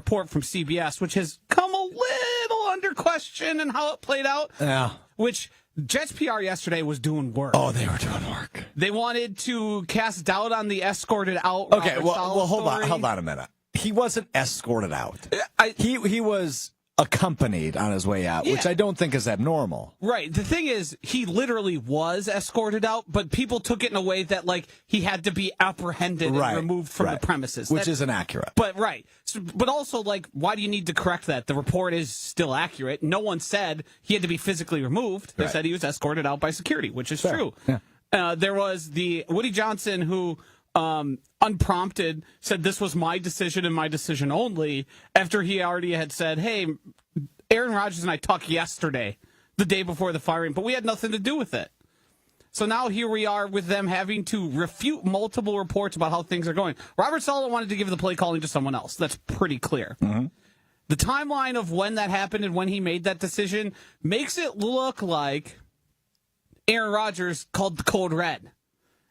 report from CBS, which has come a little under question in how it played out. Yeah. Which Jets PR yesterday was doing work. Oh, they were doing work. They wanted to cast doubt on the escorted out. Okay, Robert Saleh hold story. on a minute. He wasn't escorted out. He was accompanied on his way out, which I don't think is abnormal. Right. The thing is, he literally was escorted out, but people took it in a way that, like, he had to be apprehended and removed from the premises. Which is inaccurate. But, but also, like, why do you need to correct that? The report is still accurate. No one said he had to be physically removed. They said he was escorted out by security, which is true. Yeah. There was the Woody Johnson who... unprompted, said this was my decision and my decision only, after he already had said, hey, Aaron Rodgers and I talked yesterday, the day before the firing, but we had nothing to do with it. So now here we are with them having to refute multiple reports about how things are going. Robert Saleh wanted to give the play calling to someone else. That's pretty clear. Mm-hmm. The timeline of when that happened and when he made that decision makes it look like Aaron Rodgers called the code red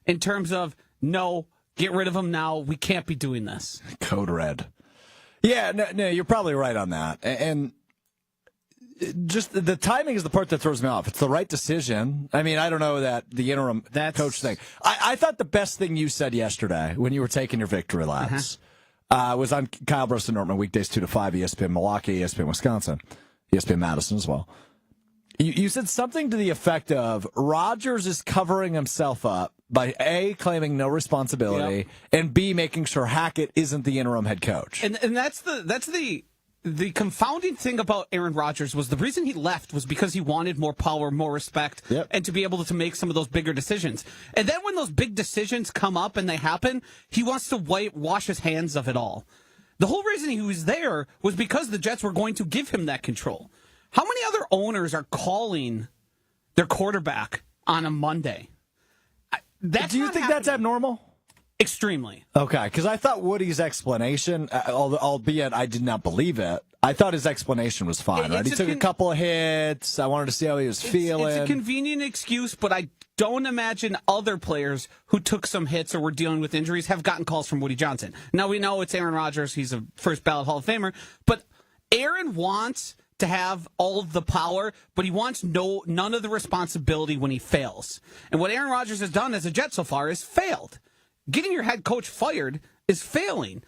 in terms of, no, get rid of him now. We can't be doing this. Code red. Yeah, no, you're probably right on that. And just the timing is the part that throws me off. It's the right decision. I mean, I don't know that the interim coach thing. I thought the best thing you said yesterday when you were taking your victory laps was on Kyle Burst and Nortman, weekdays 2 to 5, ESPN Milwaukee, ESPN Wisconsin, ESPN Madison as well. You said something to the effect of Rodgers is covering himself up by A, claiming no responsibility, and B, making sure Hackett isn't the interim head coach. And that's the confounding thing about Aaron Rodgers was the reason he left was because he wanted more power, more respect, and to be able to make some of those bigger decisions. And then when those big decisions come up and they happen, he wants to wash his hands of it all. The whole reason he was there was because the Jets were going to give him that control. How many other owners are calling their quarterback on a Monday? Do you think that's abnormal? Extremely. Okay, because I thought Woody's explanation, albeit I did not believe it, I thought his explanation was fine. Right? He took a couple of hits. I wanted to see how he was feeling. It's a convenient excuse, but I don't imagine other players who took some hits or were dealing with injuries have gotten calls from Woody Johnson. Now, we know it's Aaron Rodgers. He's a first ballot Hall of Famer. But Aaron wants to have all of the power, but he wants none of the responsibility when he fails. And what Aaron Rodgers has done as a Jet so far is failed. Getting your head coach fired is failing.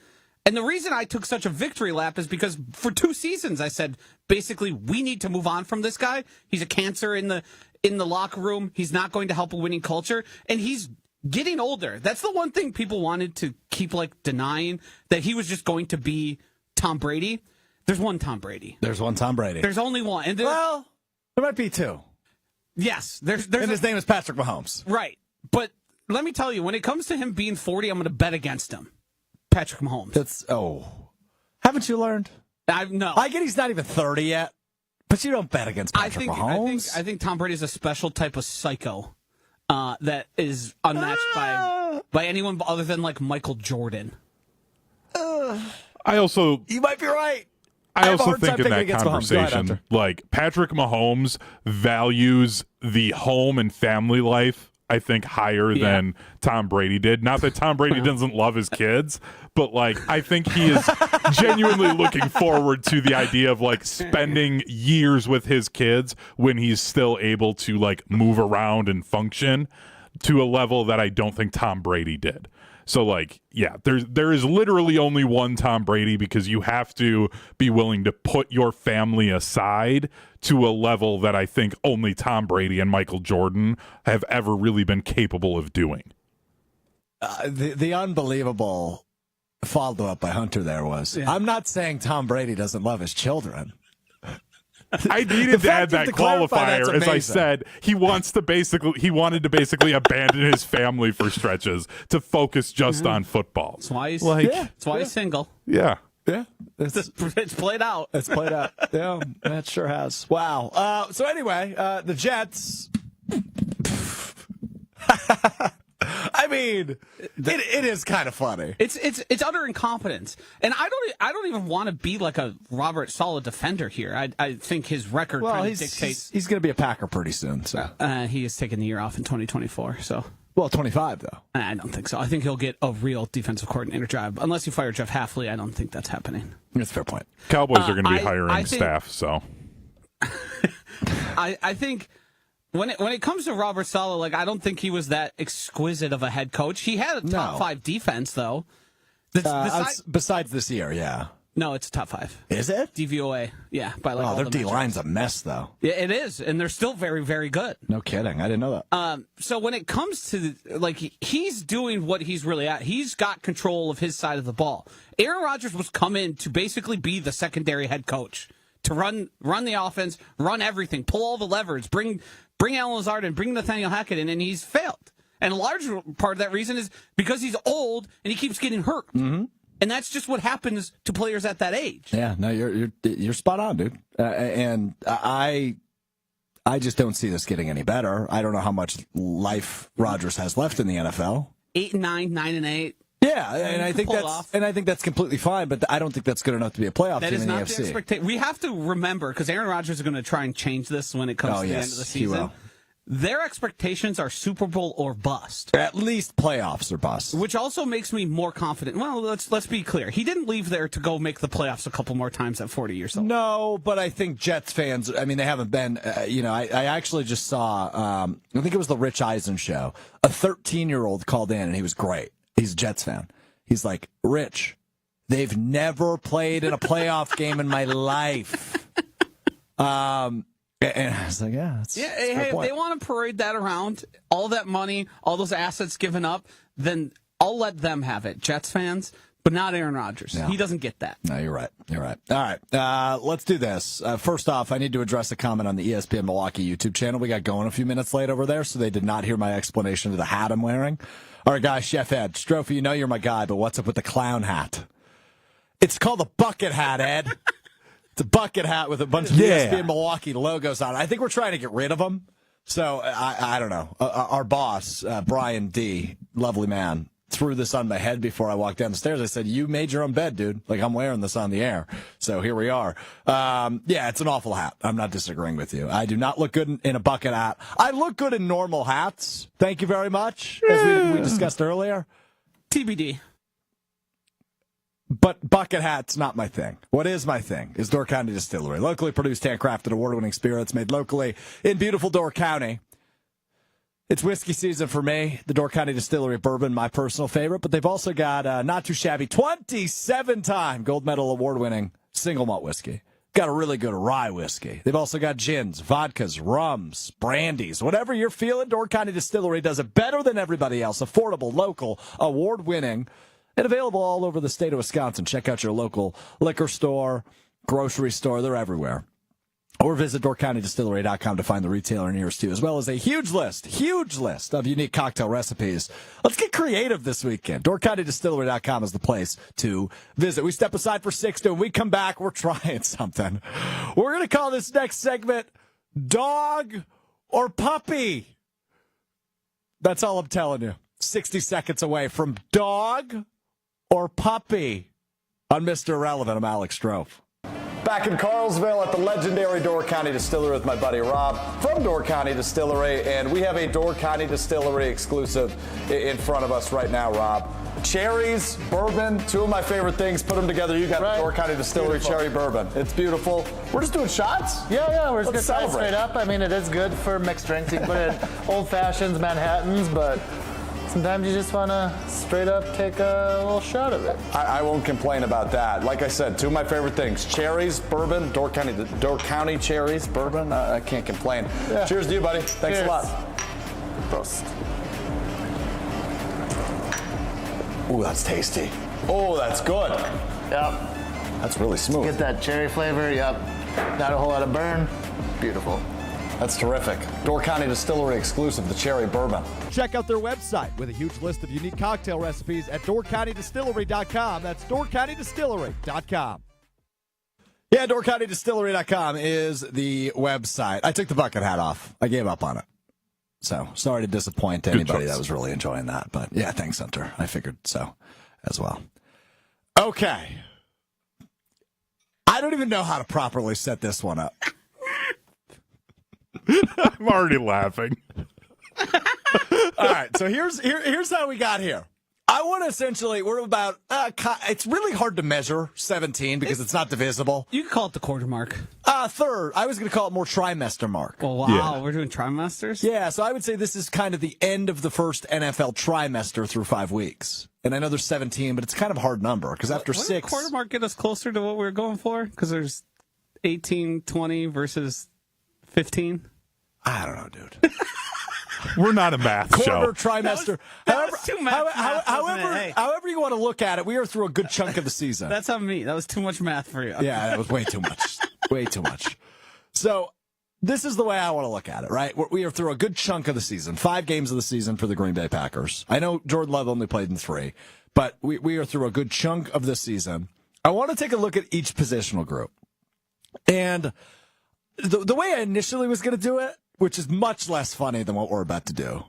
And the reason I took such a victory lap is because for 2 seasons I said, basically, we need to move on from this guy. He's a cancer in the locker room. He's not going to help a winning culture. And he's getting older. That's the one thing people wanted to keep denying, that he was just going to be Tom Brady. There's one Tom Brady. There's one Tom Brady. There's only one. And well, there might be 2. Yes. And his name is Patrick Mahomes. Right. But let me tell you, when it comes to him being 40, I'm going to bet against him. Patrick Mahomes. Haven't you learned? No. I get he's not even 30 yet, but you don't bet against Patrick Mahomes. I think Tom Brady is a special type of psycho that is unmatched by anyone other than Michael Jordan. You might be right. I also think in that conversation, Patrick Mahomes values the home and family life, I think, higher than Tom Brady did. Not that Tom Brady doesn't love his kids, but I think he is genuinely looking forward to the idea of spending years with his kids when he's still able to move around and function to a level that I don't think Tom Brady did. So, there is literally only one Tom Brady, because you have to be willing to put your family aside to a level that I think only Tom Brady and Michael Jordan have ever really been capable of doing. The unbelievable follow-up by Hunter there was, I'm not saying Tom Brady doesn't love his children. I needed to add that qualifier, as I said. He wanted to basically abandon his family for stretches to focus just on football. That's why he's single. Yeah. Yeah. It's played out. It's played out. Yeah, that sure has. Wow. So anyway, the Jets. I I mean, it is kind of funny. It's utter incompetence, and I don't even want to be like a Robert Saleh defender here. I think his record kind of dictates he's going to be a Packer pretty soon. So he is taking the year off in 2024. So 25 though. I don't think so. I think he'll get a real defensive coordinator job unless you fire Jeff Hafley. I don't think that's happening. That's a fair point. Cowboys are going to be hiring staff, so I think. When it comes to Robert Saleh, like I don't think he was that exquisite of a head coach. He had a top 5 defense, though. Besides this year, yeah. No, it's a top 5. Is it? DVOA, yeah. By like all their the D-line's a mess, though. Yeah, it is, and they're still very, very good. No kidding, I didn't know that. So when it comes to he's doing what he's really at. He's got control of his side of the ball. Aaron Rodgers was come in to basically be the secondary head coach, to run the offense, run everything, pull all the levers, bring Alan Lazard and bring Nathaniel Hackett in, and he's failed. And a large part of that reason is because he's old and he keeps getting hurt. Mm-hmm. And that's just what happens to players at that age. Yeah, no, you're spot on, dude. And I just don't see this getting any better. I don't know how much life Rodgers has left in the NFL. 8-9, 9-8. Yeah, and I think that's completely fine, but I don't think that's good enough to be a playoff team in the AFC. The expectation. We have to remember, because Aaron Rodgers is going to try and change this when it comes to the end of the season. He will. Their expectations are Super Bowl or bust. At least playoffs or bust. Which also makes me more confident. Well, let's be clear. He didn't leave there to go make the playoffs a couple more times at 40 years old. No, but I think Jets fans, I mean, they haven't been, I actually just saw, I think it was the Rich Eisen show. A 13-year-old called in, and he was great. He's a Jets fan. He's like, Rich, they've never played in a playoff game in my life. And I was like, that's hey, if they want to parade that around, all that money, all those assets given up, then I'll let them have it, Jets fans, but not Aaron Rodgers. No. He doesn't get that. No, you're right. You're right. All right, let's do this. First off, I need to address a comment on the ESPN Milwaukee YouTube channel. We got going a few minutes late over there, so they did not hear my explanation of the hat I'm wearing. All right, guys, Chef Ed. Strouf, you know you're my guy, but what's up with the clown hat? It's called a bucket hat, Ed. It's a bucket hat with a bunch of ESPN Milwaukee logos on it. I think we're trying to get rid of them. So, I don't know. Our boss, Brian D., lovely man, threw this on my head before I walked down the stairs. I said, you made your own bed, dude. Like, I'm wearing this on the air. So here we are. It's an awful hat. I'm not disagreeing with you. I do not look good in a bucket hat. I look good in normal hats. Thank you very much, as we discussed earlier. TBD. But bucket hat's not my thing. What is my thing is Door County Distillery. Locally produced, handcrafted, award-winning spirits made locally in beautiful Door County. It's whiskey season for me. The Door County Distillery bourbon, my personal favorite. But they've also got not too shabby 27-time gold medal award-winning single malt whiskey. Got a really good rye whiskey. They've also got gins, vodkas, rums, brandies. Whatever you're feeling, Door County Distillery does it better than everybody else. Affordable, local, award-winning, and available all over the state of Wisconsin. Check out your local liquor store, grocery store. They're everywhere. Or visit DoorCountyDistillery.com to find the retailer nearest you, as well as a huge list of unique cocktail recipes. Let's get creative this weekend. DoorCountyDistillery.com is the place to visit. We step aside for 60. When we come back, we're trying something. We're going to call this next segment Dog or Puppy. That's all I'm telling you. 60 seconds away from Dog or Puppy on Mr. Irrelevant. I'm Alex Strouf. Back in Carlsville at the legendary Door County Distillery with my buddy Rob from Door County Distillery, and we have a Door County Distillery exclusive in front of us right now, Rob. Cherries, bourbon, two of my favorite things. Put them together. You got the Door County Distillery cherry bourbon. It's beautiful. We're just doing shots? Yeah, we're just going to straight up. I mean, it is good for mixed drinks. You can put it in old fashions, Manhattans, but sometimes you just want to straight up take a little shot of it. I won't complain about that. Like I said, two of my favorite things. Cherries, bourbon, Door County cherries, bourbon. I can't complain. Yeah. Cheers to you, buddy. Thanks a lot. Prost. Ooh, that's tasty. Oh, that's good. Yep. That's really smooth. Get that cherry flavor. Yep. Not a whole lot of burn. Beautiful. That's terrific. Door County Distillery exclusive, the cherry bourbon. Check out their website with a huge list of unique cocktail recipes at DoorCountyDistillery.com. That's DoorCountyDistillery.com. Yeah, DoorCountyDistillery.com is the website. I took the bucket hat off. I gave up on it. So sorry to disappoint anybody that was really enjoying that. But yeah, thanks, Hunter. I figured so as well. Okay. I don't even know how to properly set this one up. I'm already laughing. All right, so here's how we got here. I want to essentially, we're about, it's really hard to measure 17 because it's not divisible. You can call it the quarter mark. Third, I was going to call it more trimester mark. Oh, wow, Yeah. We're doing trimesters? Yeah, so I would say this is kind of the end of the first NFL trimester through 5 weeks. And I know there's 17, but it's kind of a hard number because after Wouldn't 6. quarter mark get us closer to what we were going for? Because there's 18, 20 versus 15. I don't know, dude. We're not a math Quarter, show. trimester. That was too much math, wasn't it? Hey. However you want to look at it, we are through a good chunk of the season. That's on me. That was too much math for you. Yeah, that was way too much. Way too much. So this is the way I want to look at it, right? We are through a good chunk of the season, 5 games of the season for the Green Bay Packers. I know Jordan Love only played in 3, but we are through a good chunk of the season. I want to take a look at each positional group. And the way I initially was going to do it, which is much less funny than what we're about to do,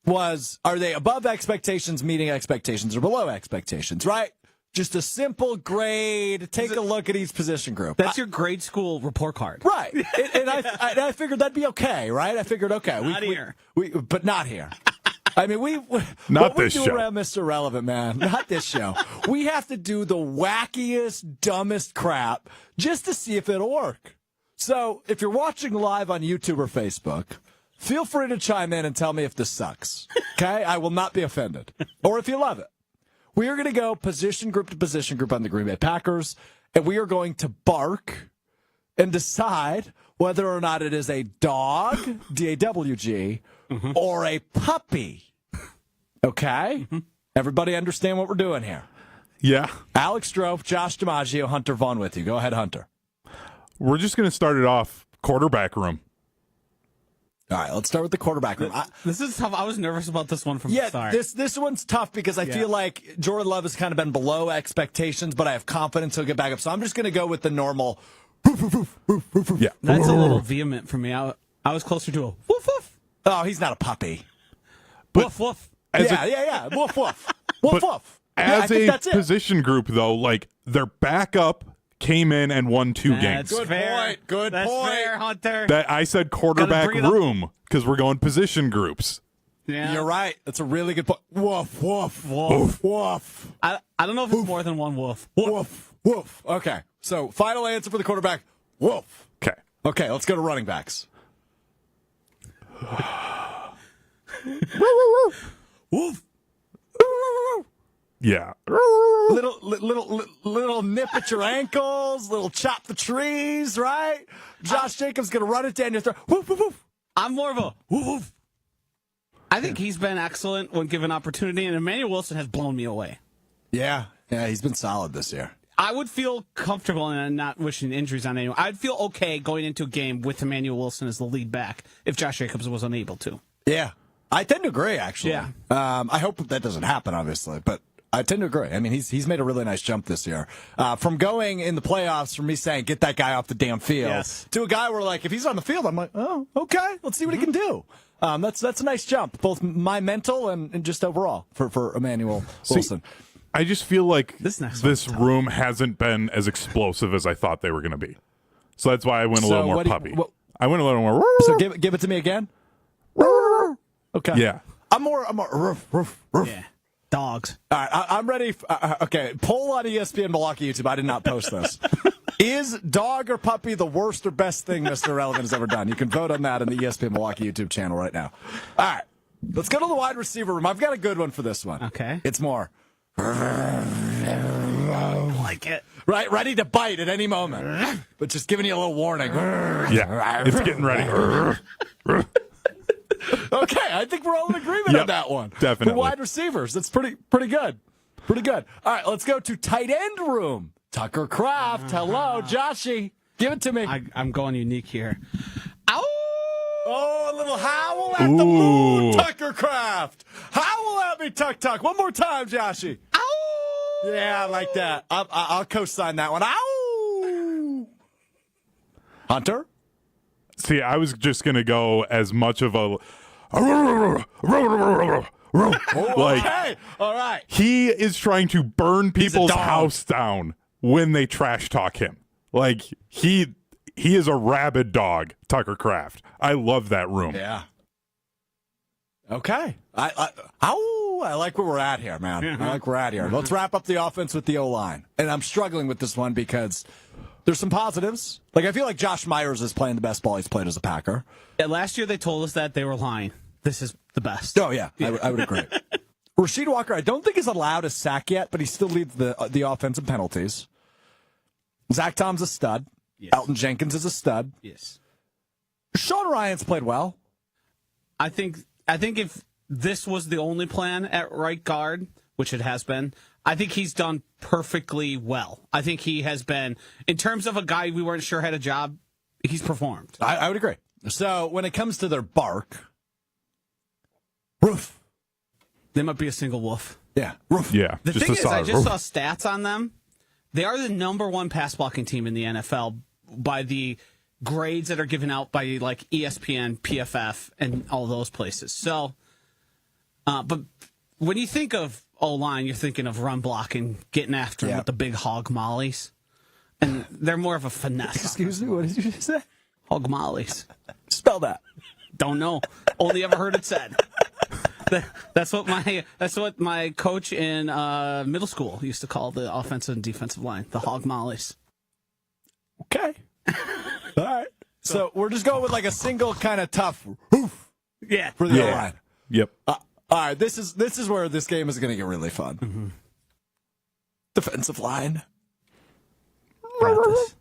was, are they above expectations, meeting expectations, or below expectations, right? Just a simple grade, take a look at each position group. That's your grade school report card. Right. And I figured that'd be okay, right? I figured, okay. Not here. But not here. I mean, Not what we this do show. around Mr. Relevant, man, not this show. We have to do the wackiest, dumbest crap just to see if it'll work. So if you're watching live on YouTube or Facebook, feel free to chime in and tell me if this sucks. Okay? I will not be offended. Or if you love it. We are going to go position group to position group on the Green Bay Packers, and we are going to bark and decide whether or not it is a dog, D-A-W-G, or a puppy. Okay? Everybody understand what we're doing here? Yeah. Alex Strouf, Josh DiMaggio, Hunter Vaughn with you. Go ahead, Hunter. We're just going to start it off quarterback room. All right, let's start with the quarterback room. This is tough. I was nervous about this one from the start. This one's tough because I feel like Jordan Love has kind of been below expectations, but I have confidence he'll get back up. So I'm just going to go with the normal. Yeah. That's a little vehement for me. I was closer to a woof woof. Oh, he's not a puppy. Woof woof. Yeah. Woof woof. Woof woof. As a position group, though, like their backup came in and won 2 games. Good point. Good That's point. fair, Hunter. That I said quarterback Gotta bring it up. room because we're going position groups. Yeah. You're right. That's a really good point. Woof, woof, Woof. woof. I don't know if it's more than one woof. Woof, woof. Okay. So final answer for the quarterback. Woof. Okay. Okay, let's go to running backs. Woof. Yeah. Little nip at your ankles, little chop the trees, right? Josh Jacobs gonna run it down your throat. Woof, woof, woof. I'm more of a woof woof. I think he's been excellent when given opportunity, and Emmanuel Wilson has blown me away. Yeah, he's been solid this year. I would feel comfortable and not wishing injuries on anyone. I'd feel okay going into a game with Emmanuel Wilson as the lead back if Josh Jacobs was unable to. Yeah, I tend to agree, actually. Yeah. I hope that doesn't happen, obviously, but I tend to agree. I mean, he's made a really nice jump this year. From going in the playoffs, from me saying, get that guy off the damn field, to a guy where, like, if he's on the field, I'm like, oh, okay, let's see what he can do. That's a nice jump, both my mental and just overall for Emmanuel Wilson. I just feel like this room hasn't been as explosive as I thought they were going to be. So that's why I went a little more puppy. I went a little more. So give it to me again. Okay. Yeah. I'm more roof. Yeah. Dogs. All right, I'm ready. Okay, poll on ESPN Milwaukee YouTube. I did not post this. Is dog or puppy the worst or best thing Mr. Relevant has ever done? You can vote on that in the ESPN Milwaukee YouTube channel right now. All right, let's go to the wide receiver room. I've got a good one for this one. Okay. It's more. I like it. Right, ready to bite at any moment, but just giving you a little warning. Yeah, it's getting ready. Okay, I think we're all in agreement on that one. Definitely. For wide receivers, that's pretty good. Pretty good. All right, let's go to tight end room. Tucker Kraft. Hello, Joshy. Give it to me. I'm going unique here. Ow! Oh, a little howl at the moon, Tucker Kraft. Howl at me, Tuck. One more time, Joshy. Ow! Yeah, I like that. I'll co-sign that one. Ow! Hunter? See, I was just going to go as much of a Okay. All right. He is trying to burn people's house down when they trash talk him. Like, he is a rabid dog, Tucker Kraft. I love that room. Yeah. Okay. I like where we're at here, man. Mm-hmm. I like where we're at here. Let's wrap up the offense with the O-line. And I'm struggling with this one because there's some positives. Like, I feel like Josh Myers is playing the best ball he's played as a Packer. Yeah, last year they told us that. They were lying. This is the best. Oh, yeah. I would agree. Rasheed Walker, I don't think is allowed a sack yet, but he still leads the offense in penalties. Zach Tom's a stud. Yes. Elton Jenkins is a stud. Yes. Sean Ryan's played well. I think if this was the only plan at right guard, which it has been, I think he's done perfectly well. I think he has been, in terms of a guy we weren't sure had a job, he's performed. I would agree. So when it comes to their bark, roof. They might be a single wolf. Yeah, roof. Yeah. The just thing a is, I solid just roof. saw stats on them. They are the #1 pass blocking team in the NFL by the grades that are given out by like ESPN, PFF, and all those places. So, but when you think of O-line, you're thinking of run blocking, getting after them with the big hog mollies. And they're more of a finesse. Excuse me, what did you just say? Hog mollies. Spell that. Don't know. Only ever heard it said. That's what my coach in middle school used to call the offensive and defensive line, the hog mollies. Okay. All right. So we're just going with like a single kind of tough hoof Yeah. for the O-line. Yep. All right. This is where this game is going to get really fun. Mm-hmm. Defensive line. Practice.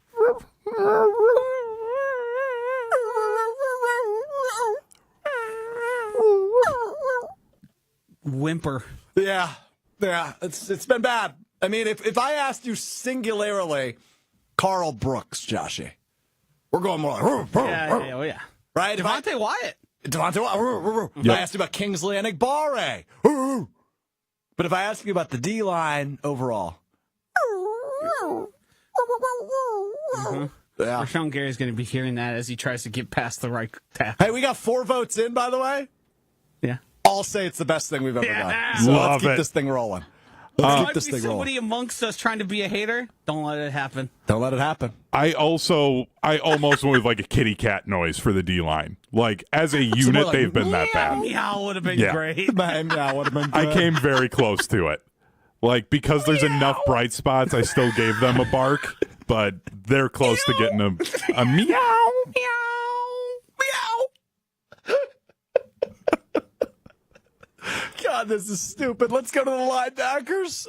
Whimper. Yeah. It's been bad. I mean, if I asked you singularly, Carl Brooks, Joshy, we're going more like Yeah. right. Devontae Wyatt. Devontae Wyatt. If I asked you about Kingsley Enagbare, but if I ask you about the D line overall, yeah. Rashawn Gary's going to be hearing that as he tries to get past the right tackle. Hey, we got 4 votes in, by the way. Yeah. I'll say it's the best thing we've ever done. So Love let's keep it. this thing rolling. There Let's might keep this be thing rolling. somebody amongst us trying to be a hater. Don't let it happen. Don't let it happen. I almost went with like a kitty cat noise for the D line. Like as a unit, like, they've been that bad. Meow would have been Yeah. great. Man, yeah, would have been I good. came very close to it. Like because there's enough bright spots, I still gave them a bark, but they're close to getting a meow. God, this is stupid. Let's go to the linebackers.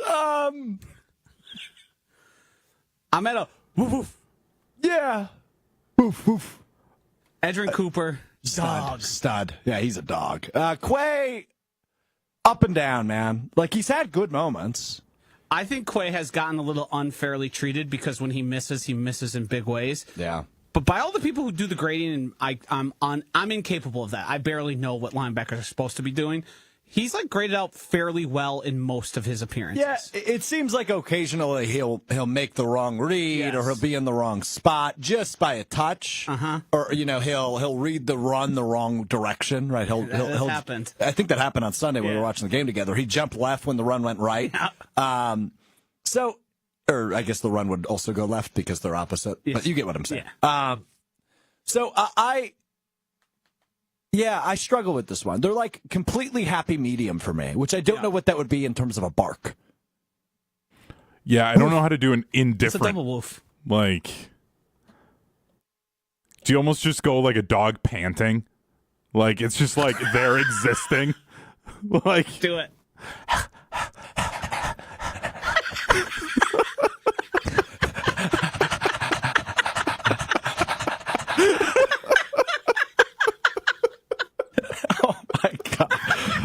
I'm at a woof woof. Yeah. Woof, woof. Edrin Cooper. Stud. Yeah, he's a dog. Quay, up and down, man. Like, he's had good moments. I think Quay has gotten a little unfairly treated because when he misses in big ways. Yeah. But by all the people who do the grading, and I'm incapable of that. I barely know what linebackers are supposed to be doing. He's like graded out fairly well in most of his appearances. Yeah, it seems like occasionally he'll make the wrong read or he'll be in the wrong spot just by a touch. Or he'll read the run the wrong direction. Right? He'll happened. I think that happened on Sunday when we were watching the game together. He jumped left when the run went right. Or I guess the run would also go left because they're opposite. Yes. But you get what I'm saying. Yeah. I struggle with this one. They're like completely happy medium for me, which I don't know what that would be in terms of a bark. Yeah, I don't know how to do an It's a indifferent. double wolf. Like, do you almost just go like a dog panting? Like it's just like they're existing. Like Do it. My God.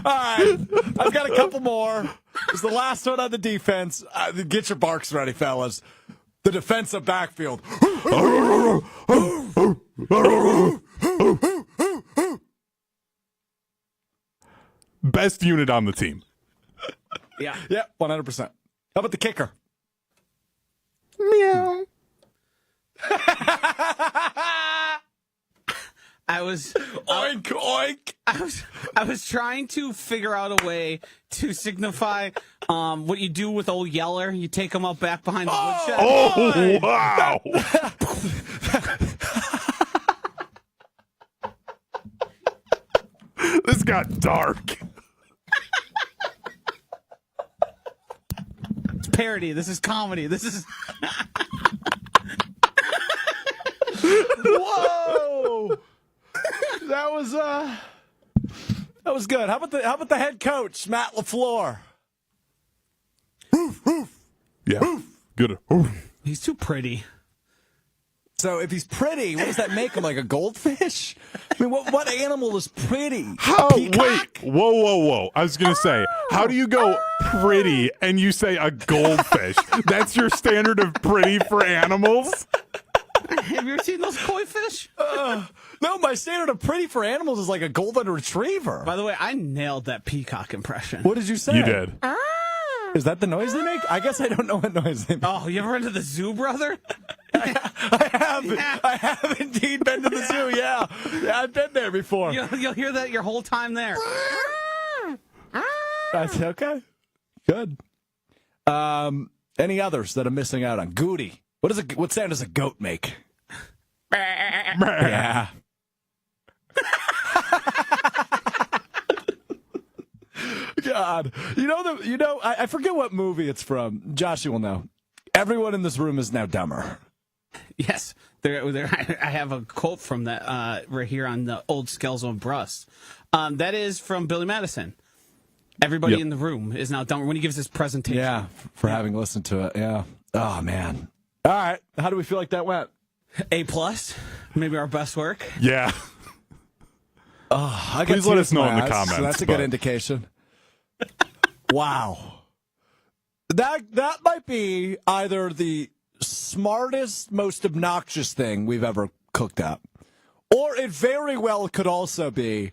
All right. I've got a couple more. It's the last one on the defense. Get your barks ready, fellas. The defensive backfield. best unit on the team. Yeah. Yeah, 100%. How about the kicker? Meow. I was Oink, oink. I was trying to figure out a way to signify what you do with old Yeller. You take him up back behind the woodshed. Oh, wow. This got dark. It's parody. This is comedy. This is... Whoa! That was good. How about the head coach, Matt LaFleur? Yeah. Good. He's too pretty. So if he's pretty, what does that make him, like a goldfish? I mean, what animal is pretty? How? Wait. Whoa. I was going to say, how do you go pretty and you say a goldfish? That's your standard of pretty for animals? Have you ever seen those koi fish? No, my standard of pretty for animals is like a golden retriever. By the way, I nailed that peacock impression. What did you say? You did. Is that the noise they make? I guess I don't know what noise they make. Oh, you ever been to the zoo, brother? I have indeed been to the zoo, yeah. Yeah, I've been there before. You'll hear that your whole time there. That's okay. Good. Any others that I'm missing out on? Goody. What sound does a goat make? Yeah. God. I forget what movie it's from. Josh, you will know. Everyone in this room is now dumber. Yes. I have a quote from that right here on the old Scales on Brust. That is from Billy Madison. Everybody in the room is now dumber when he gives his presentation. Yeah, for having listened to it. Yeah. Oh, man. All right. How do we feel like that went? A+. Maybe our best work. Yeah. Please let us know in the comments. So that's a good indication. Wow. That might be either the smartest, most obnoxious thing we've ever cooked up, or it very well could also be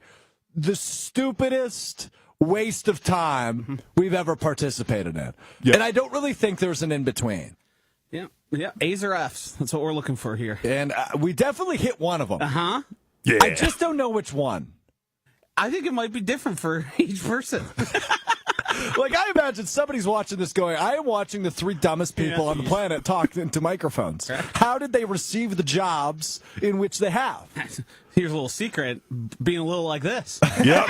the stupidest waste of time we've ever participated in. Yeah. And I don't really think there's an in-between. Yeah. A's or F's. That's what we're looking for here. And we definitely hit one of them. Uh-huh. Yeah. I just don't know which one. I think it might be different for each person. Like, I imagine somebody's watching this going, I am watching the three dumbest people on the planet talk into microphones. How did they receive the jobs in which they have? Here's a little secret, being a little like this. Yep.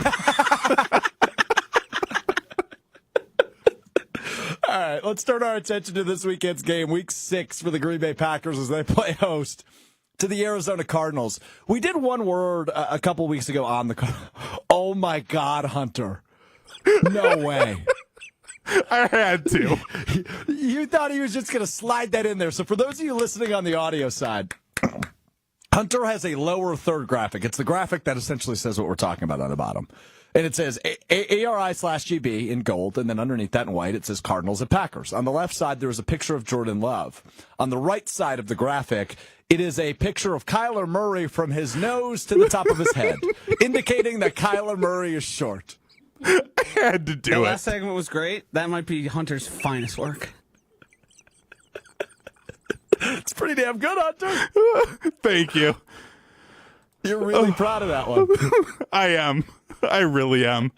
All right, let's turn our attention to this weekend's game, Week 6 for the Green Bay Packers as they play host to the Arizona Cardinals. We did one word a couple weeks ago on the... Oh, my God, Hunter. No way. I had to. You thought he was just going to slide that in there. So for those of you listening on the audio side, Hunter has a lower third graphic. It's the graphic that essentially says what we're talking about on the bottom. And it says ARI/GB in gold, and then underneath that in white, it says Cardinals and Packers. On the left side, there is a picture of Jordan Love. On the right side of the graphic, it is a picture of Kyler Murray from his nose to the top of his head, indicating that Kyler Murray is short. I had to do The it. last segment was great. That might be Hunter's finest work. It's pretty damn good, Hunter. Thank you. You're really proud of that one. I am. I really am.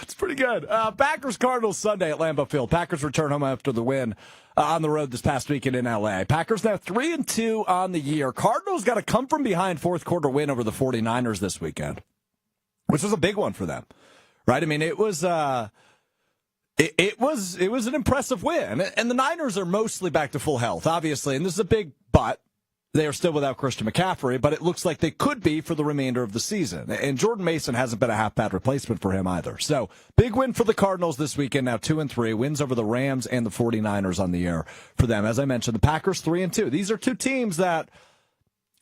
It's pretty good. Packers-Cardinals Sunday at Lambeau Field. Packers return home after the win on the road this past weekend in L.A. Packers now 3-2 on the year. Cardinals got a come-from-behind fourth-quarter win over the 49ers this weekend, which was a big one for them, right? I mean, it was it was an impressive win, and the Niners are mostly back to full health, obviously, and this is a big but. They are still without Christian McCaffrey, but it looks like they could be for the remainder of the season. And Jordan Mason hasn't been a half-bad replacement for him either. So, big win for the Cardinals this weekend, now 2-3, wins over the Rams and the 49ers on the year for them. As I mentioned, the Packers 3-2. These are two teams that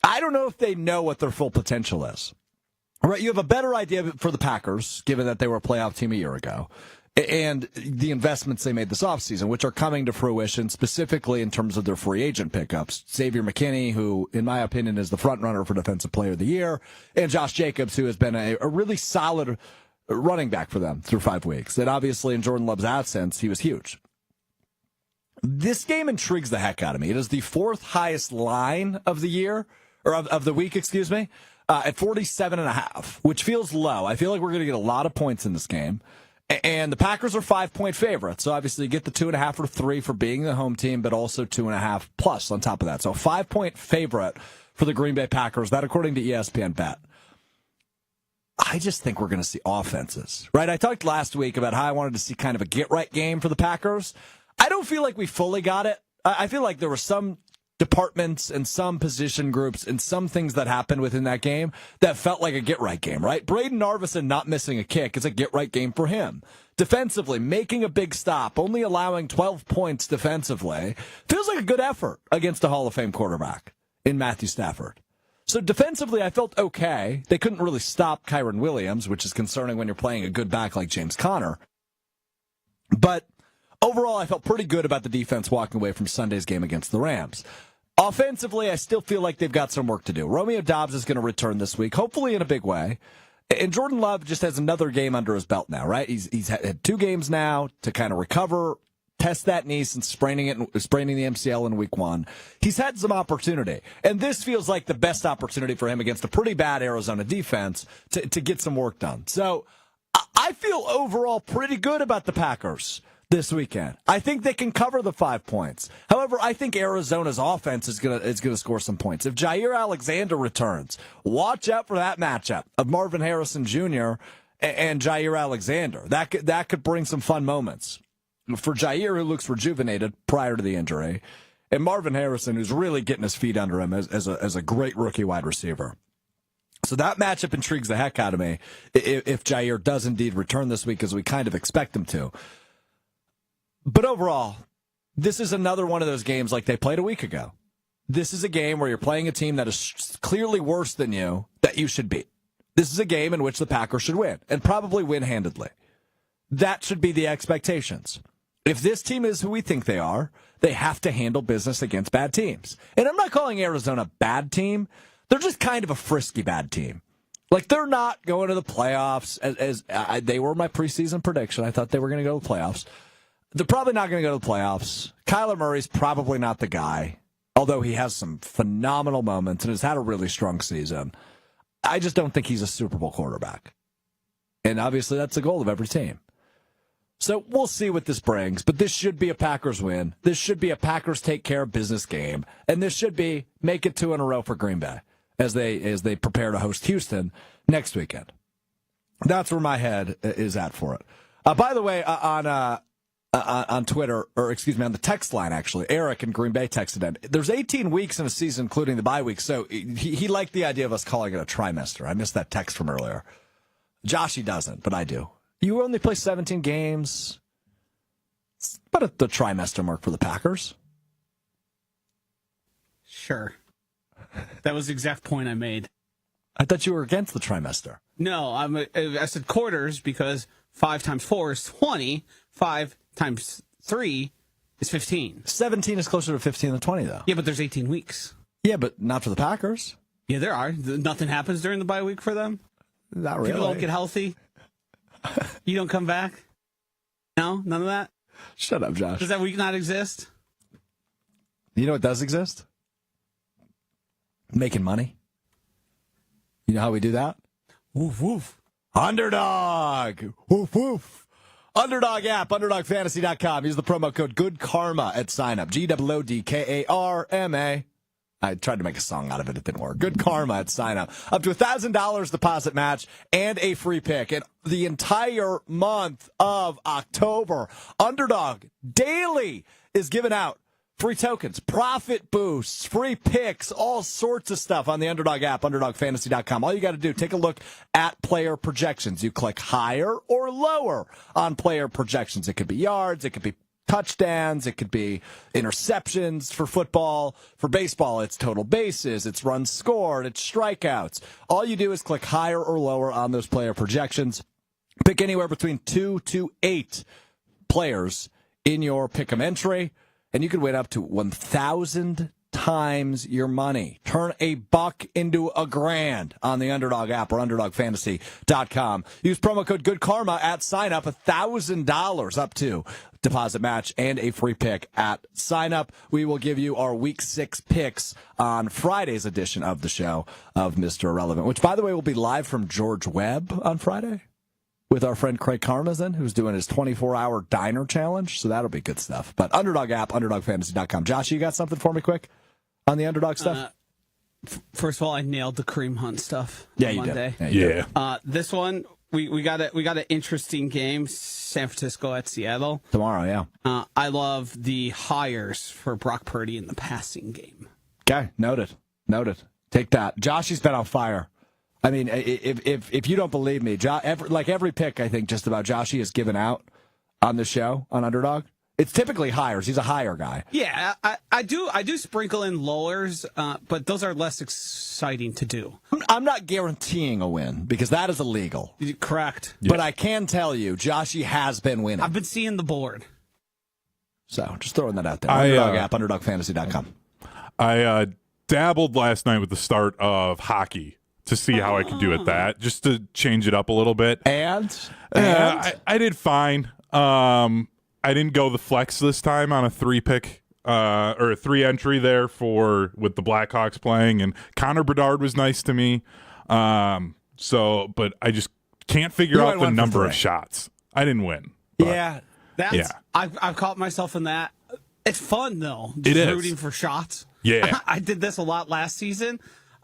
I don't know if they know what their full potential is. All right, you have a better idea for the Packers, given that they were a playoff team a year ago, and the investments they made this offseason, which are coming to fruition specifically in terms of their free agent pickups. Xavier McKinney, who, in my opinion, is the front runner for Defensive Player of the Year, and Josh Jacobs, who has been a really solid running back for them through 5 weeks. And obviously, in Jordan Love's absence, he was huge. This game intrigues the heck out of me. It is the fourth highest line of the year, or of the week, excuse me. at 47.5, which feels low. I feel like we're going to get a lot of points in this game. And the Packers are 5-point favorites. So obviously you get the 2.5 or 3 for being the home team, but also 2.5 plus on top of that. So 5-point favorite for the Green Bay Packers. That according to ESPN Bet. I just think we're going to see offenses, right? I talked last week about how I wanted to see kind of a get-right game for the Packers. I don't feel like we fully got it. I feel like there were some departments and some position groups and some things that happened within that game that felt like a get-right game, right? Braden Narvison not missing a kick is a get-right game for him. Defensively, making a big stop, only allowing 12 points defensively, feels like a good effort against a Hall of Fame quarterback in Matthew Stafford. So defensively, I felt okay. They couldn't really stop Kyren Williams, which is concerning when you're playing a good back like James Conner. But overall, I felt pretty good about the defense walking away from Sunday's game against the Rams. Offensively, I still feel like they've got some work to do. Romeo Doubs is going to return this week, hopefully in a big way. And Jordan Love just has another game under his belt now, right? He's had 2 games now to kind of recover, test that knee since spraining the MCL in week 1. He's had some opportunity. And this feels like the best opportunity for him against a pretty bad Arizona defense to get some work done. So I feel overall pretty good about the Packers this weekend. I think they can cover the 5 points. However, I think Arizona's offense is gonna score some points. If Jair Alexander returns, watch out for that matchup of Marvin Harrison Jr. and Jair Alexander. That could bring some fun moments. For Jair, who looks rejuvenated prior to the injury, and Marvin Harrison, who's really getting his feet under him as a great rookie wide receiver. So that matchup intrigues the heck out of me if Jair does indeed return this week, as we kind of expect him to. But overall, this is another one of those games like they played a week ago. This is a game where you're playing a team that is clearly worse than you that you should beat. This is a game in which the Packers should win, and probably win handedly. That should be the expectations. If this team is who we think they are, they have to handle business against bad teams. And I'm not calling Arizona a bad team. They're just kind of a frisky bad team. Like, they're not going to the playoffs as they were my preseason prediction. I thought they were going to go to the playoffs. They're probably not going to go to the playoffs. Kyler Murray's probably not the guy, although he has some phenomenal moments and has had a really strong season. I just don't think he's a Super Bowl quarterback. And obviously that's the goal of every team. So we'll see what this brings, but this should be a Packers win. This should be a Packers take care of business game, and this should be make it 2 in a row for Green Bay as they prepare to host Houston next weekend. That's where my head is at for it. By the way, on Twitter, or excuse me, on the text line, actually, Eric in Green Bay texted in. There's 18 weeks in a season, including the bye week, so he liked the idea of us calling it a trimester. I missed that text from earlier. Josh, he doesn't, but I do. You only play 17 games. It's about at the trimester mark for the Packers. Sure. That was the exact point I made. I thought you were against the trimester. No, I said quarters because 5 times 4 is 20. 5 times 3 is 15. 17 is closer to 15 than 20, though. Yeah, but there's 18 weeks. Yeah, but not for the Packers. Yeah, there are. Nothing happens during the bye week for them? Not really. People don't get healthy? You don't come back? No? None of that? Shut up, Josh. Does that week not exist? You know what does exist? Making money. You know how we do that? Woof, woof. Underdog. Woof, woof. Underdog app, UnderdogFantasy.com. Use the promo code GoodKarma at signup. GOODKARMA. I tried to make a song out of it. It didn't work. Good Karma at signup. Up to $1,000 deposit match and a free pick. And the entire month of October, Underdog daily is giving out free tokens, profit boosts, free picks, all sorts of stuff on the Underdog app, UnderdogFantasy.com. All you got to do, take a look at player projections. You click higher or lower on player projections. It could be yards. It could be touchdowns. It could be interceptions for football. For baseball, it's total bases. It's runs scored. It's strikeouts. All you do is click higher or lower on those player projections. Pick anywhere between 2 to 8 players in your pick'em entry, and you could win up to 1,000 times times your money. Turn $1 into $1,000 on the Underdog app or UnderdogFantasy.com. Use promo code GoodKarma at sign up. $1,000 up to deposit match and a free pick at sign up. We will give you our week 6 picks on Friday's edition of the show of Mr. Irrelevant, which, by the way, will be live from George Webb on Friday with our friend Craig Karmazin, who's doing his 24-hour diner challenge. So that'll be good stuff. But Underdog app, UnderdogFantasy.com. Josh, you got something for me quick on the Underdog stuff? First of all, I nailed the Kareem Hunt stuff on Monday. Did. Yeah. This one, we got an interesting game, San Francisco at Seattle. Tomorrow, yeah. I love the hires for Brock Purdy in the passing game. Okay, noted. Take that. Josh, he's been on fire. I mean, if you don't believe me, every pick I think just about Joshy has given out on the show on Underdog, it's typically hires. He's a higher guy. Yeah, I do sprinkle in lowers, but those are less exciting to do. I'm not guaranteeing a win because that is illegal. Correct. Yeah. But I can tell you, Joshy has been winning. I've been seeing the board. So just throwing that out there. Underdog app, UnderdogFantasy.com. I dabbled last night with the start of hockey to see how I could do at that, just to change it up a little bit. And? I did fine. I didn't go the flex this time on a 3-pick or a 3-entry there with the Blackhawks playing, and Connor Bedard was nice to me. But I just can't figure out the number of shots. I didn't win. Yeah. I've caught myself in that. It's fun though. Just it is rooting for shots. Yeah. I did this a lot last season.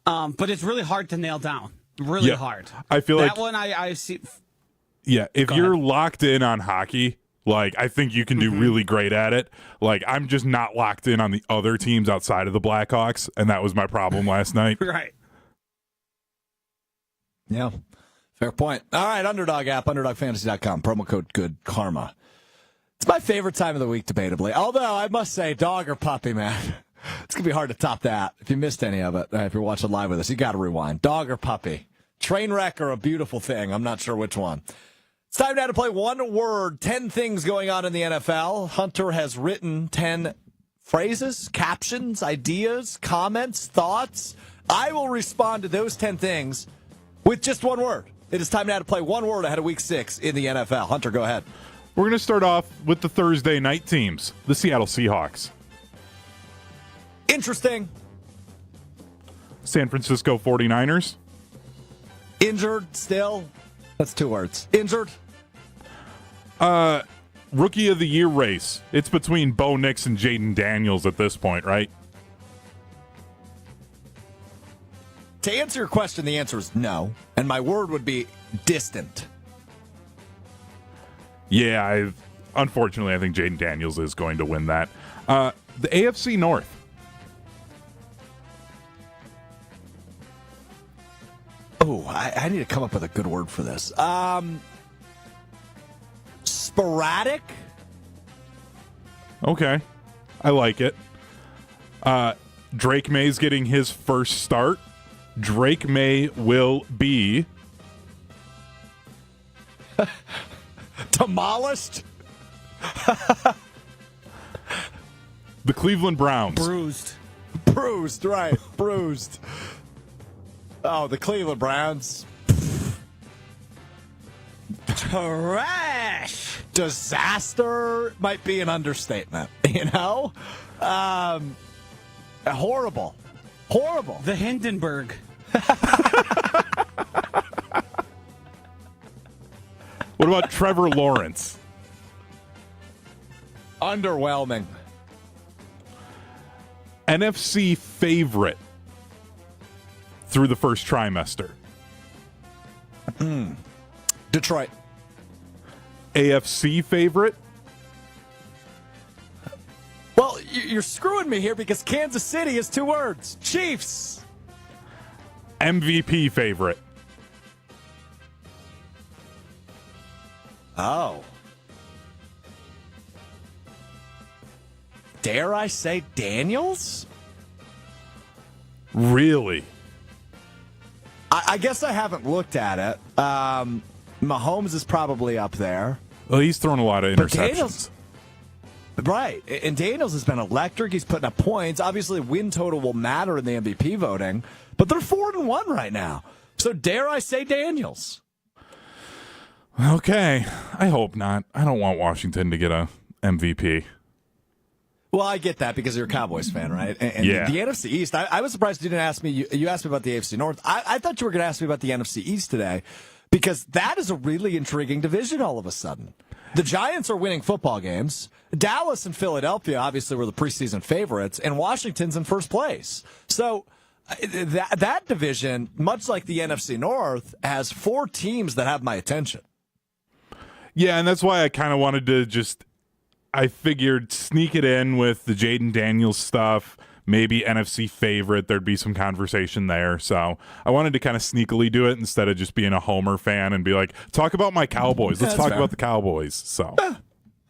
But it's really hard to nail down. Really hard. I feel that like one I see. Yeah, if you're locked in on hockey, I think you can do really great at it. I'm just not locked in on the other teams outside of the Blackhawks, and that was my problem last night. Right. Yeah. Fair point. All right, Underdog app, UnderdogFantasy.com. Promo code GoodKarma. It's my favorite time of the week, debatably. Although, I must say, dog or puppy, man. It's going to be hard to top that. If you missed any of it, if you're watching live with us, you got to rewind. Dog or puppy? Train wreck or a beautiful thing? I'm not sure which one. It's time now to play one word, 10 things going on in the NFL. Hunter has written 10 phrases, captions, ideas, comments, thoughts. I will respond to those 10 things with just one word. It is time now to play one word ahead of week 6 in the NFL. Hunter, go ahead. We're going to start off with the Thursday night teams, the Seattle Seahawks. Interesting. San Francisco 49ers. Injured still. That's 2 words. Injured. Rookie of the Year race. It's between Bo Nix and Jaden Daniels at this point, right? To answer your question, the answer is no. And my word would be distant. Yeah, unfortunately, I think Jaden Daniels is going to win that. The AFC North. Oh, I need to come up with a good word for this. Sporadic? Okay. I like it. Drake May's getting his first start. Drake May will be... demolished? The Cleveland Browns. Bruised, right. Bruised. Oh, the Cleveland Browns. Trash. Disaster might be an understatement, you know? Horrible. The Hindenburg. What about Trevor Lawrence? Underwhelming. NFC favorite through the first trimester. Detroit. AFC favorite? Well, you're screwing me here because Kansas City is 2 words. Chiefs. MVP favorite. Oh. Dare I say Daniels? Really? I guess I haven't looked at it. Mahomes is probably up there. Well, he's thrown a lot of interceptions. Right. And Daniels has been electric. He's putting up points. Obviously, win total will matter in the MVP voting, but they're 4-1 right now. So dare I say Daniels? Okay. I hope not. I don't want Washington to get a MVP. Well, I get that because you're a Cowboys fan, right? And yeah. The NFC East, I was surprised you didn't ask me. You asked me about the AFC North. I thought you were going to ask me about the NFC East today because that is a really intriguing division all of a sudden. The Giants are winning football games. Dallas and Philadelphia obviously were the preseason favorites, and Washington's in first place. So that division, much like the NFC North, has 4 teams that have my attention. Yeah, and that's why I kind of wanted to I figured sneak it in with the Jaden Daniels stuff, maybe NFC favorite. There'd be some conversation there. So I wanted to kind of sneakily do it instead of just being a Homer fan and be like, talk about my Cowboys. Let's talk about the Cowboys. So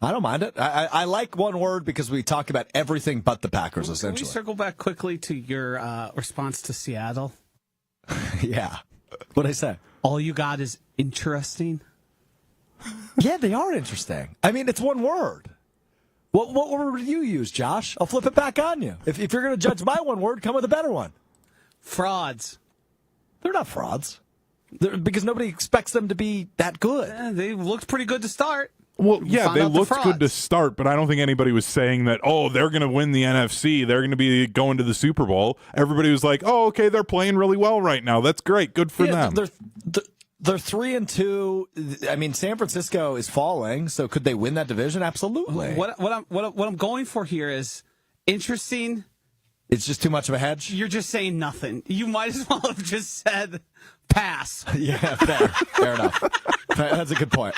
I don't mind it. I like one word because we talk about everything but the Packers, essentially. Can we circle back quickly to your response to Seattle? Yeah. What'd I say? All you got is interesting? Yeah, they are interesting. I mean, it's one word. What word would you use, Josh? I'll flip it back on you. If you're going to judge my one word, come with a better one. Frauds. They're not frauds. Because nobody expects them to be that good. They looked pretty good to start. Well, yeah, they looked good to start, but I don't think anybody was saying that, oh, they're going to win the NFC. They're going to be going to the Super Bowl. Everybody was like, oh, okay, they're playing really well right now. That's great. Good for them. They're 3-2. I mean, San Francisco is falling, so could they win that division? Absolutely. What I'm going for here is interesting. It's just too much of a hedge? You're just saying nothing. You might as well have just said pass. Yeah, fair enough. That's a good point.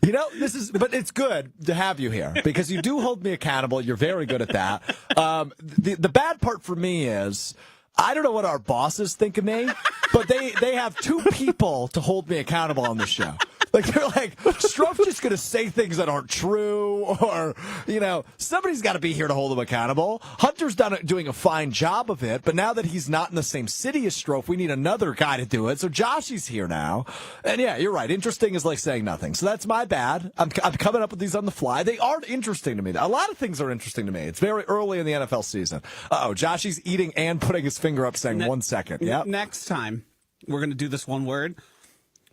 You know, but it's good to have you here because you do hold me accountable. You're very good at that. The bad part for me is I don't know what our bosses think of me, but they have 2 people to hold me accountable on the show. Like, they're like, Strouf's just going to say things that aren't true, or, you know, somebody's got to be here to hold him accountable. Hunter's doing a fine job of it, but now that he's not in the same city as Strouf, we need another guy to do it. So Joshy's here now. And yeah, you're right. Interesting is like saying nothing. So that's my bad. I'm coming up with these on the fly. They aren't interesting to me. A lot of things are interesting to me. It's very early in the NFL season. Joshy's eating and putting his finger up saying 1 second. Yeah. Next time, we're going to do this one word.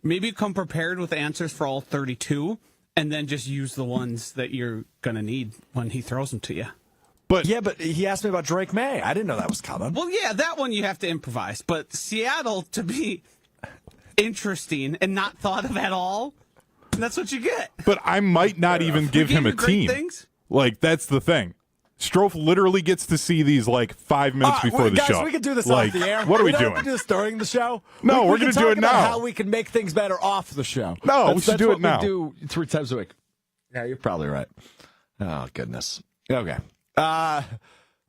Maybe come prepared with answers for all 32, and then just use the ones that you're going to need when he throws them to you. But he asked me about Drake May. I didn't know that was coming. Well, yeah, that one you have to improvise. But Seattle, to be interesting and not thought of at all, that's what you get. But I might not even give him a team. Things. Like, that's the thing. Strouf literally gets to see these like 5 minutes before the guys, show. We can do this like, off the air. What are we doing? We do this during the show. No, we're going to do it now. How we can make things better off the show. No, we should do it now. We do 3 times a week. Yeah, you're probably right. Oh goodness. Okay.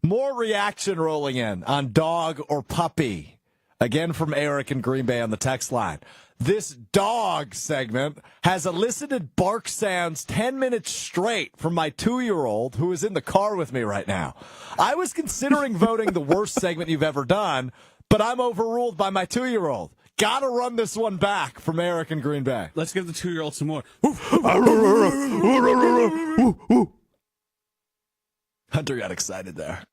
More reaction rolling in on dog or puppy. Again from Eric in Green Bay on the text line. This dog segment has elicited bark sounds 10 minutes straight from my 2-year-old who is in the car with me right now. I was considering voting the worst segment you've ever done, but I'm overruled by my 2-year-old. Gotta run this one back from Eric in Green Bay. Let's give the 2-year-old some more. Hunter got excited there.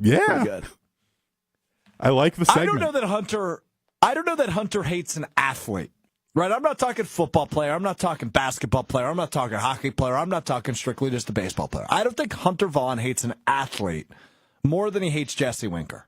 Yeah. Pretty good. I like the segment. I don't know that Hunter hates an athlete, right? I'm not talking football player. I'm not talking basketball player. I'm not talking hockey player. I'm not talking strictly just a baseball player. I don't think Hunter Vaughn hates an athlete more than he hates Jesse Winker.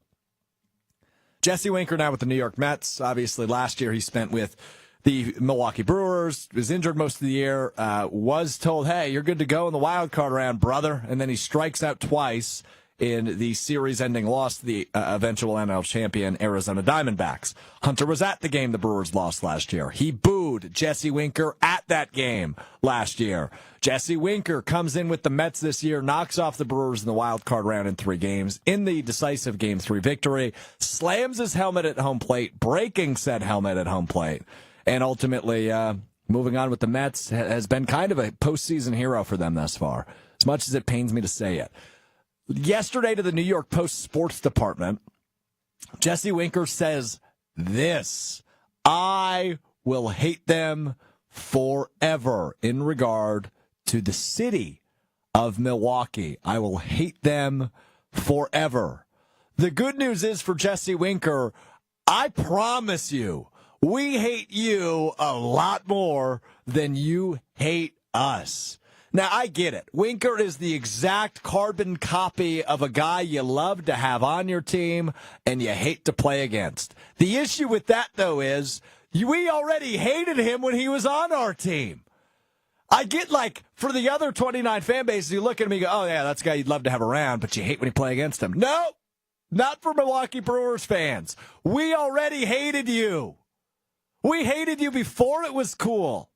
Jesse Winker now with the New York Mets. Obviously, last year he spent with the Milwaukee Brewers, was injured most of the year, was told, hey, you're good to go in the wild card round, brother. And then he strikes out twice in the series-ending loss to the eventual NL champion Arizona Diamondbacks. Hunter was at the game the Brewers lost last year. He booed Jesse Winker at that game last year. Jesse Winker comes in with the Mets this year, knocks off the Brewers in the wild card round in 3 games, in the decisive Game 3 victory, slams his helmet at home plate, breaking said helmet at home plate, and ultimately moving on with the Mets has been kind of a postseason hero for them thus far, as much as it pains me to say it. Yesterday to the New York Post sports department, Jesse Winker says this: I will hate them forever in regard to the city of Milwaukee. I will hate them forever. The good news is for Jesse Winker, I promise you, we hate you a lot more than you hate us. Now, I get it. Winker is the exact carbon copy of a guy you love to have on your team and you hate to play against. The issue with that, though, is we already hated him when he was on our team. I get, like, for the other 29 fan bases, you look at him and you go, oh, yeah, that's a guy you'd love to have around, but you hate when you play against him. No, not for Milwaukee Brewers fans. We already hated you. We hated you before it was cool.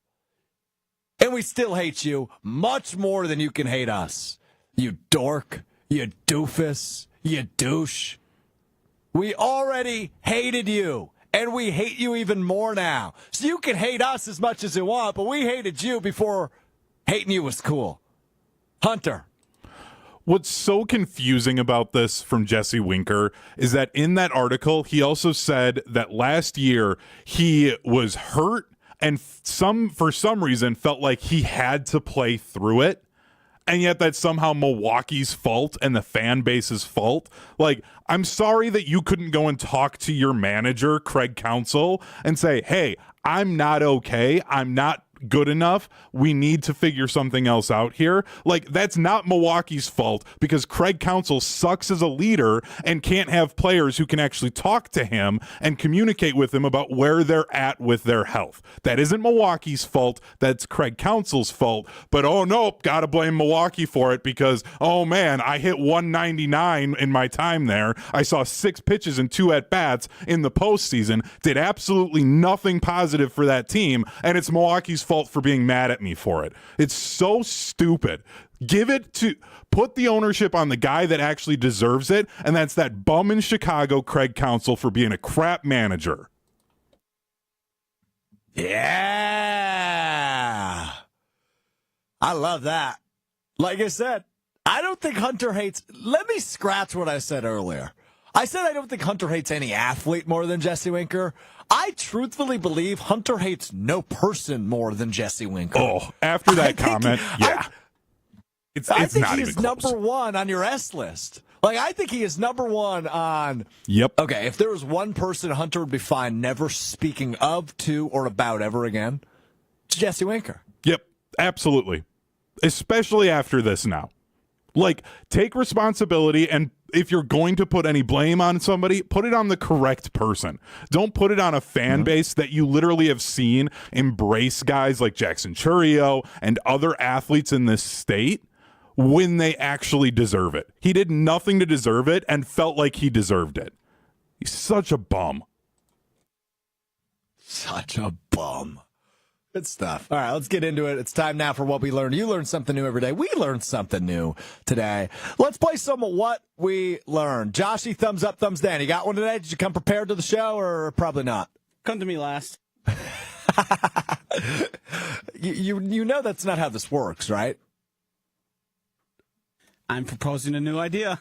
And we still hate you much more than you can hate us. You dork, you doofus, you douche. We already hated you, and we hate you even more now. So you can hate us as much as you want, but we hated you before hating you was cool. Hunter. What's so confusing about this from Jesse Winker is that in that article, he also said that last year he was hurt and for some reason felt like he had to play through it, and yet that's somehow Milwaukee's fault and the fan base's fault. Like, I'm sorry that you couldn't go and talk to your manager, Craig Counsell, and say, hey, I'm not okay. I'm not good enough. We need to figure something else out here. Like, that's not Milwaukee's fault because Craig Counsell sucks as a leader and can't have players who can actually talk to him and communicate with him about where they're at with their health. That isn't Milwaukee's fault. That's Craig Counsell's fault. But, oh, no, got to blame Milwaukee for it because, oh, man, I hit 199 in my time there. I saw 6 pitches and 2 at-bats in the postseason, did absolutely nothing positive for that team, and it's Milwaukee's fault for being mad at me for it. It's so stupid. Put the ownership on the guy that actually deserves it, and that's that bum in Chicago, Craig Counsell, for being a crap manager. Yeah. I love that. Like I said, I don't think Hunter hates... Let me scratch what I said earlier. I said I don't think Hunter hates any athlete more than Jesse Winker. I truthfully believe Hunter hates no person more than Jesse Winker. Oh, after that comment, yeah. I think he's number one on your S list. Like, I think he is number one on... Yep. Okay, if there was one person Hunter would be fine never speaking of, to, or about ever again, it's Jesse Winker. Yep, absolutely. Especially after this now. Like, take responsibility, and if you're going to put any blame on somebody, put it on the correct person. Don't put it on a fan base that you literally have seen embrace guys like Jackson Chourio and other athletes in this state when they actually deserve it. He did nothing to deserve it and felt like he deserved it. He's such a bum. Such a bum. Good stuff. All right, let's get into it. It's time now for What We Learned. You learn something new every day. We learned something new today. Let's play some What We Learned. Joshy, thumbs up, thumbs down. You got one today? Did you come prepared to the show or probably not? Come to me last. You know that's not how this works, right? I'm proposing a new idea.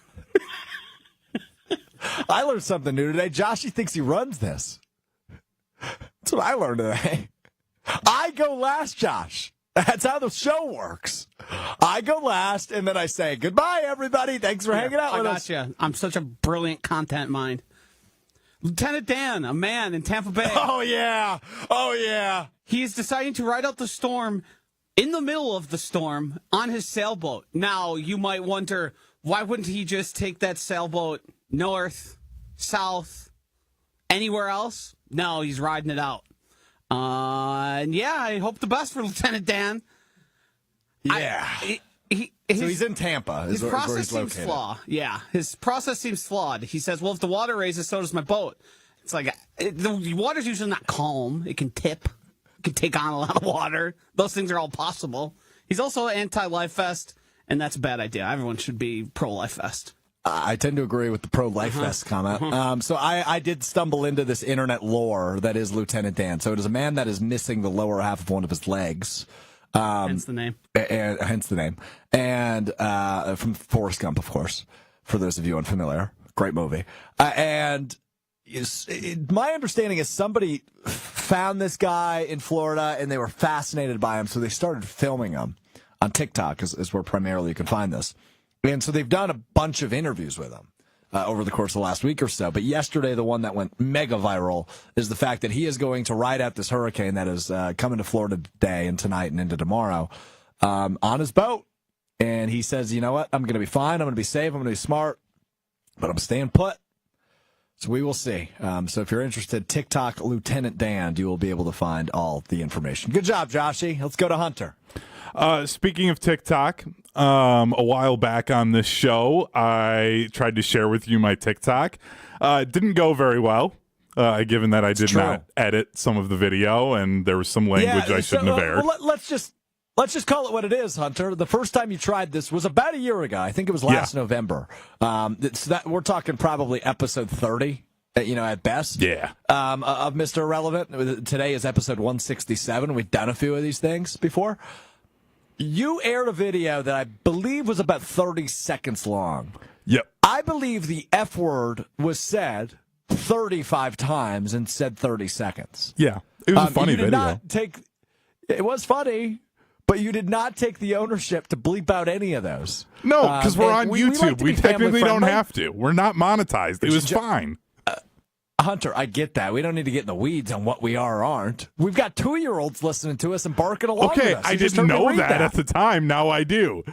I learned something new today. Joshy thinks he runs this. That's what I learned today. I go last, Josh. That's how the show works. I go last, and then I say, goodbye, everybody. Thanks for hanging out with us. I gotcha. I'm such a brilliant content mind. Lieutenant Dan, a man in Tampa Bay. Oh, yeah. Oh, yeah. He's deciding to ride out the storm in the middle of the storm on his sailboat. Now, you might wonder, why wouldn't he just take that sailboat north, south, anywhere else? No, he's riding it out. And yeah, I hope the best for Lieutenant Dan. Yeah. So he's in Tampa. His process seems flawed. Yeah, his process seems flawed. He says, well, if the water raises, so does my boat. It's like, the water's usually not calm. It can tip. It can take on a lot of water. Those things are all possible. He's also anti-Life Vest, and that's a bad idea. Everyone should be pro-Life Vest. I tend to agree with the pro-Life Vest comment. So I did stumble into this internet lore that is Lieutenant Dan. So it is a man that is missing the lower half of one of his legs. Hence the name. Hence the name. And from Forrest Gump, of course, for those of you unfamiliar. Great movie. And my understanding is somebody found this guy in Florida, and they were fascinated by him, so they started filming him. TikTok is where primarily you can find this. And so they've done a bunch of interviews with him over the course of the last week or so. But yesterday, the one that went mega viral is the fact that he is going to ride out this hurricane that is coming to Florida today and tonight and into tomorrow on his boat. And he says, you know what? I'm going to be fine. I'm going to be safe. I'm going to be smart. But I'm staying put. So we will see. So if you're interested, TikTok Lieutenant Dan, you will be able to find all the information. Good job, Joshy. Let's go to Hunter. Speaking of TikTok, a while back on this show, I tried to share with you my TikTok. It didn't go very well, given that I did not edit some of the video and there was some language I shouldn't have aired. Well, let's just call it what it is, Hunter. The first time you tried this was about a year ago. I think it was last November. We're talking probably episode 30. At best. Yeah. Of Mr. Irrelevant. Today is episode 167. We've done a few of these things before. You aired a video that I believe was about 30 seconds long. Yep. I believe the F word was said 35 times and said 30 seconds. Yeah. It was a funny video. It was funny, but you did not take the ownership to bleep out any of those. No, because we're on YouTube. We technically don't have to. We're not monetized. It was fine. Hunter, I get that. We don't need to get in the weeds on what we are or aren't. We've got 2-year-olds listening to us and barking along with us. Okay, I didn't know that at the time. Now I do.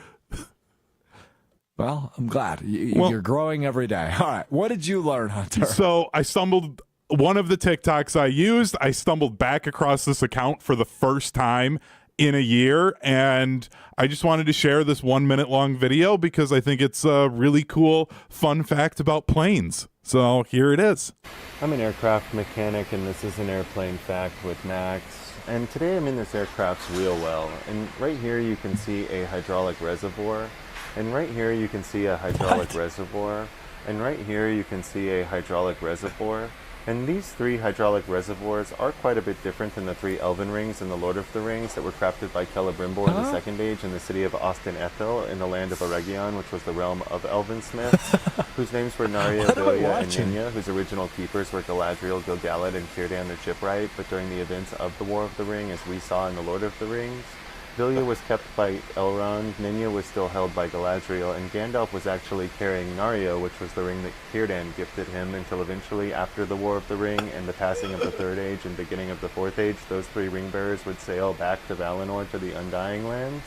Well, I'm glad. You're growing every day. All right. What did you learn, Hunter? So I stumbled, one of the TikToks I used, I stumbled back across this account for the first time in a year, and I just wanted to share this 1-minute long video because I think it's a really cool, fun fact about planes. So here it is. I'm an aircraft mechanic, and this is an airplane fact with Max. And today I'm in this aircraft's wheel well, and right here you can see a hydraulic reservoir, and right here you can see a hydraulic reservoir, and right here you can see a hydraulic reservoir. And these 3 hydraulic reservoirs are quite a bit different than the 3 elven rings in the Lord of the Rings that were crafted by Celebrimbor in the Second Age in the city of Austin Ethel in the land of Eregion, which was the realm of elven smiths, whose names were Narya, Vilya, and Ninya, whose original keepers were Galadriel, Gil-galad, and Círdan the Shipwright. But during the events of the War of the Ring, as we saw in the Lord of the Rings, Vilya was kept by Elrond, Ninya was still held by Galadriel, and Gandalf was actually carrying Narya, which was the ring that Círdan gifted him, until eventually, after the War of the Ring and the passing of the Third Age and beginning of the Fourth Age, those 3 ring bearers would sail back to Valinor to the Undying Lands.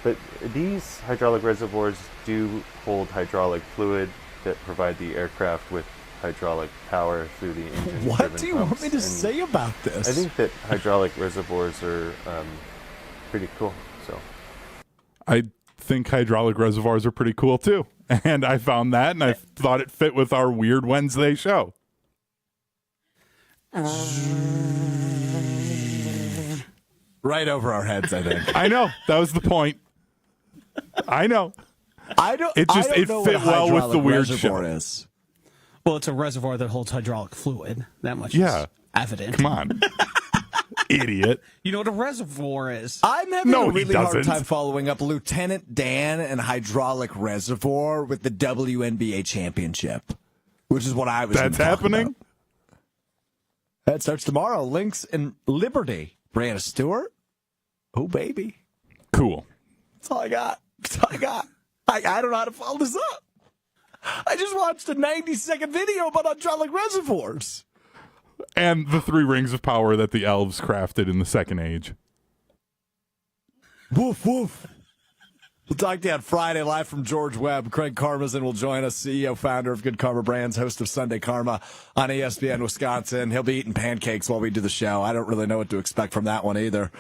But these hydraulic reservoirs do hold hydraulic fluid that provide the aircraft with hydraulic power through the engine. What do you want me to say about this? I think that hydraulic reservoirs are pretty cool. So, I think hydraulic reservoirs are pretty cool too, and I found that, and I thought it fit with our weird Wednesday show. Right over our heads, I think. I know, that was the point. I know. It fit well with the weird show. Is. Well, it's a reservoir that holds hydraulic fluid. That much is evident. Come on. Idiot. You know what a reservoir is? I'm having a really hard time following up Lieutenant Dan and hydraulic reservoir with the WNBA championship, which is what I was That's happening? About. That starts tomorrow. Lynx and Liberty. Brianna Stewart. Oh, baby. Cool. That's all I got. I don't know how to follow this up. I just watched a 90-second video about hydraulic reservoirs. And the 3 rings of power that the elves crafted in the Second Age. Woof, woof. We'll talk to you on Friday, live from George Webb. Craig Karmazin will join us, CEO, founder of Good Karma Brands, host of Sunday Karma on ESPN Wisconsin. He'll be eating pancakes while we do the show. I don't really know what to expect from that one either.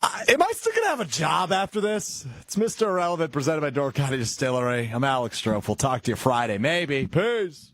Am I still going to have a job after this? It's Mr. Irrelevant, presented by Dawg Distillery. I'm Alex Strouf. We'll talk to you Friday, maybe. Peace.